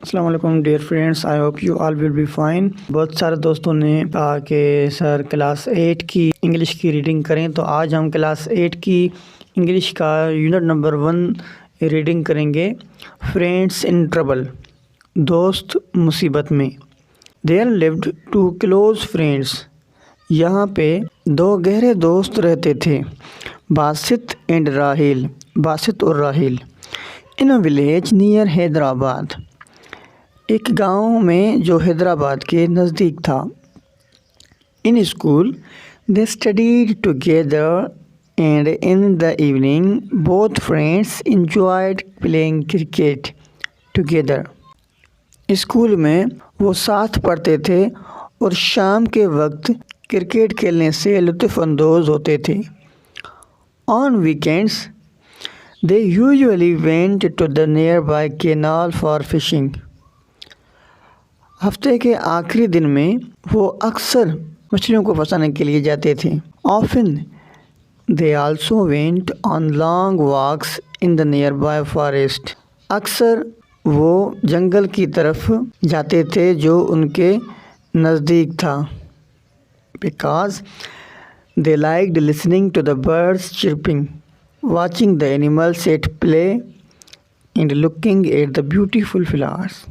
السلام علیکم dear friends, I hope you all will be fine. بہت سارے دوستوں نے کہا کہ سر کلاس 8 کی انگلش کی ریڈنگ کریں، تو آج ہم کلاس 8 کی انگلش کا یونٹ نمبر 1 ریڈنگ کریں گے۔ فرینڈس ان ٹربل، دوست مصیبت میں۔ دیر lived two close friends، یہاں پہ دو گہرے دوست رہتے تھے، باسط اینڈ راہیل، باسط اور راہیل۔ ان a village near حیدرآباد، ایک گاؤں میں جو حیدرآباد کے نزدیک تھا۔ In school they studied together and in the evening both friends enjoyed playing cricket together۔ School میں وہ ساتھ پڑھتے تھے اور شام کے وقت کرکٹ کھیلنے سے لطف اندوز ہوتے تھے۔ On weekends they usually went to the nearby canal for fishing۔ ہفتے کے آخری دن میں وہ اکثر مچھلیوں کو پھنسانے کے لیے جاتے تھے۔ Often they also went on long walks in the nearby forest۔ اکثر وہ جنگل کی طرف جاتے تھے جو ان کے نزدیک تھا۔ Because they liked listening to the birds chirping, watching the animals at play and looking at the beautiful flowers۔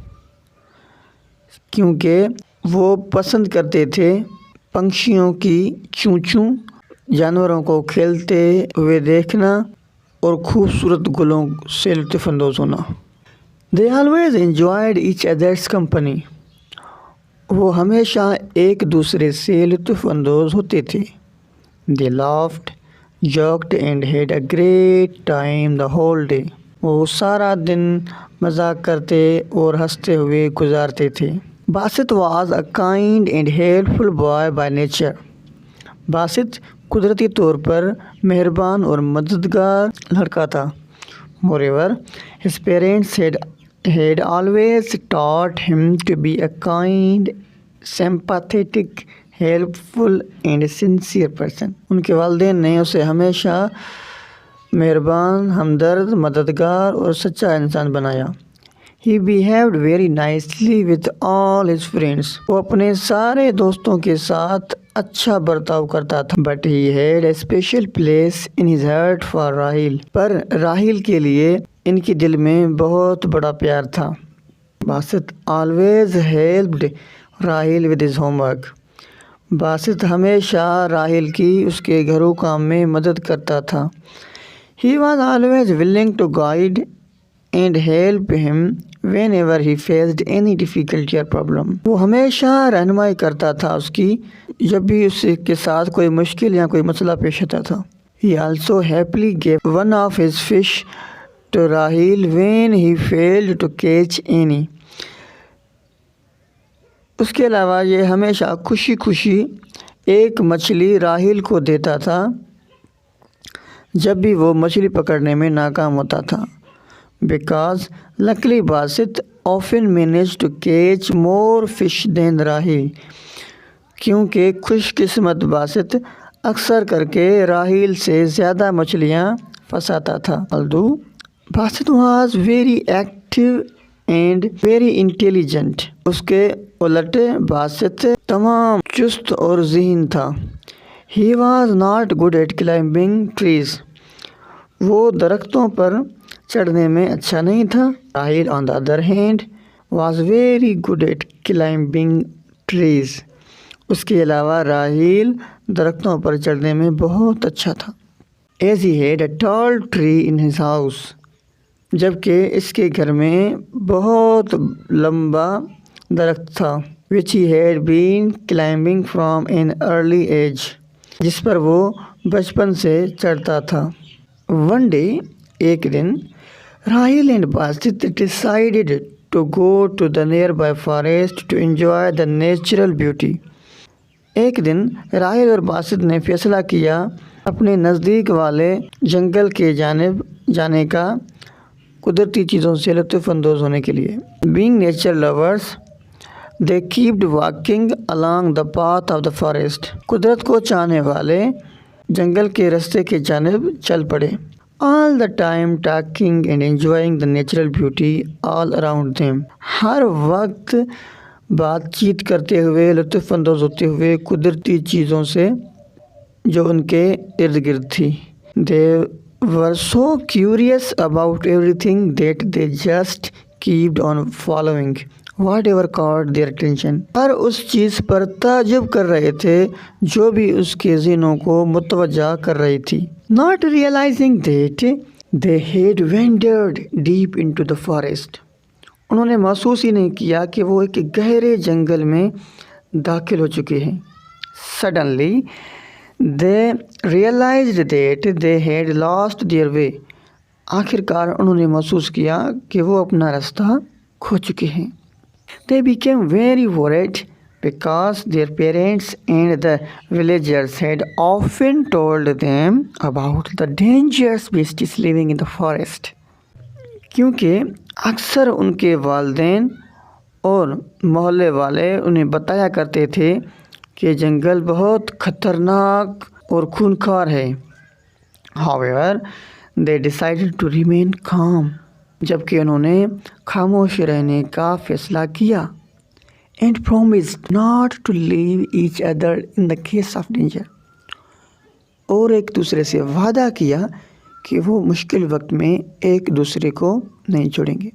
کیونکہ وہ پسند کرتے تھے پنچھیوں کی چوں چوں، جانوروں کو کھیلتے ہوئے دیکھنا اور خوبصورت گلوں سے لطف اندوز ہونا۔ They always enjoyed each other's company۔ وہ ہمیشہ ایک دوسرے سے لطف اندوز ہوتے تھے۔ They laughed, joked and had a great time the whole day۔ وہ سارا دن مذاق کرتے اور ہنستے ہوئے گزارتے تھے۔ Basit was a kind and helpful boy by nature۔ Basit قدرتی طور پر مہربان اور مددگار لڑکا تھا۔ Moreover, his parents had always taught him to be a kind, sympathetic, helpful and sincere person۔ ان کے والدین نے اسے ہمیشہ مہربان، ہمدرد، مددگار اور سچا انسان بنایا۔ He behaved very nicely with all his friends۔ وہ اپنے سارے دوستوں کے ساتھ اچھا برتاؤ کرتا تھا۔ But he had a special place in his heart for Raheel. پر راہیل کے لیے ان کے دل میں بہت بڑا پیار تھا۔ Basit always helped Raheel with his homework۔ Basit ہمیشہ راہیل کی اس کے گھروں کام میں مدد کرتا تھا۔ He was always willing to guide and help him whenever he faced any difficulty or problem۔ وہ ہمیشہ رہنمائی کرتا تھا اس کی جب بھی اس کے ساتھ کوئی مشکل یا کوئی مسئلہ پیش آتا تھا۔ He also happily gave one of his fish to Raheel when he failed to catch any۔ اس کے علاوہ یہ ہمیشہ خوشی خوشی ایک مچھلی راہیل کو دیتا تھا جب بھی وہ مچھلی پکڑنے میں ناکام ہوتا تھا۔ Because luckily Basit often managed to catch more fish than Raheel. کیونکہ خوش قسمت باسط اکثر کر کے راہیل سے زیادہ مچھلیاں پھنساتا تھا۔ Although Basit was very active and very intelligent۔ اس کے الٹ باسط تمام چست اور ذہین تھا۔ He was not good at climbing trees۔ وہ درختوں پر چڑھنے میں اچھا نہیں تھا۔ Raheel on the other hand was very good at climbing trees۔ اس کے علاوہ راہیل درختوں پر چڑھنے میں بہت اچھا تھا۔ As he had a tall tree in his house۔ جبکہ اس کے گھر میں بہت لمبا درخت تھا۔ Which he had been climbing from an early age۔ جس پر وہ بچپن سے چڑھتا تھا۔ One day ایک دن Raheel and Basit decided to go to the nearby forest to enjoy the natural beauty۔ ایک دن راہیل اور باسط نے فیصلہ کیا اپنے نزدیک والے جنگل کے جانب جانے کا، قدرتی چیزوں سے لطف اندوز ہونے کے لیے۔ Being nature lovers they kept walking along the path of the forest۔ قدرت کو چاہنے والے جنگل کے راستے کے جانب چل پڑے۔ all the time talking and enjoying the natural beauty all around them. ہر وقت بات چیت کرتے ہوئے لطف اندوز ہوتے ہوئے قدرتی چیزوں سے جو ان کے ارد گرد تھی. They were so curious about everything that they just kept on following whatever caught their attention. ہر اس چیز پر تعجب کر رہے تھے جو بھی اس کے ذہنوں کو متوجہ کر رہی تھی. Not realizing that they had wandered deep into the forest. انہوں نے محسوس ہی نہیں کیا کہ وہ ایک گہرے جنگل میں داخل ہو چکے ہیں. Suddenly they realized that they had lost their way. آخر کار انہوں نے محسوس کیا کہ وہ اپنا راستہ کھو چکے ہیں. They became very worried because their parents and the villagers had often told them about the dangerous beasts living in the forest. کیونکہ اکثر ان کے والدین اور محلے والے انہیں بتایا کرتے تھے کہ جنگل بہت خطرناک اور خونخوار ہے. However, they decided to remain calm. جبکہ انہوں نے خاموش رہنے کا فیصلہ کیا. And promised not to leave each other in the case of danger. اور ایک دوسرے سے وعدہ کیا کہ وہ مشکل وقت میں ایک دوسرے کو نہیں چھوڑیں گے.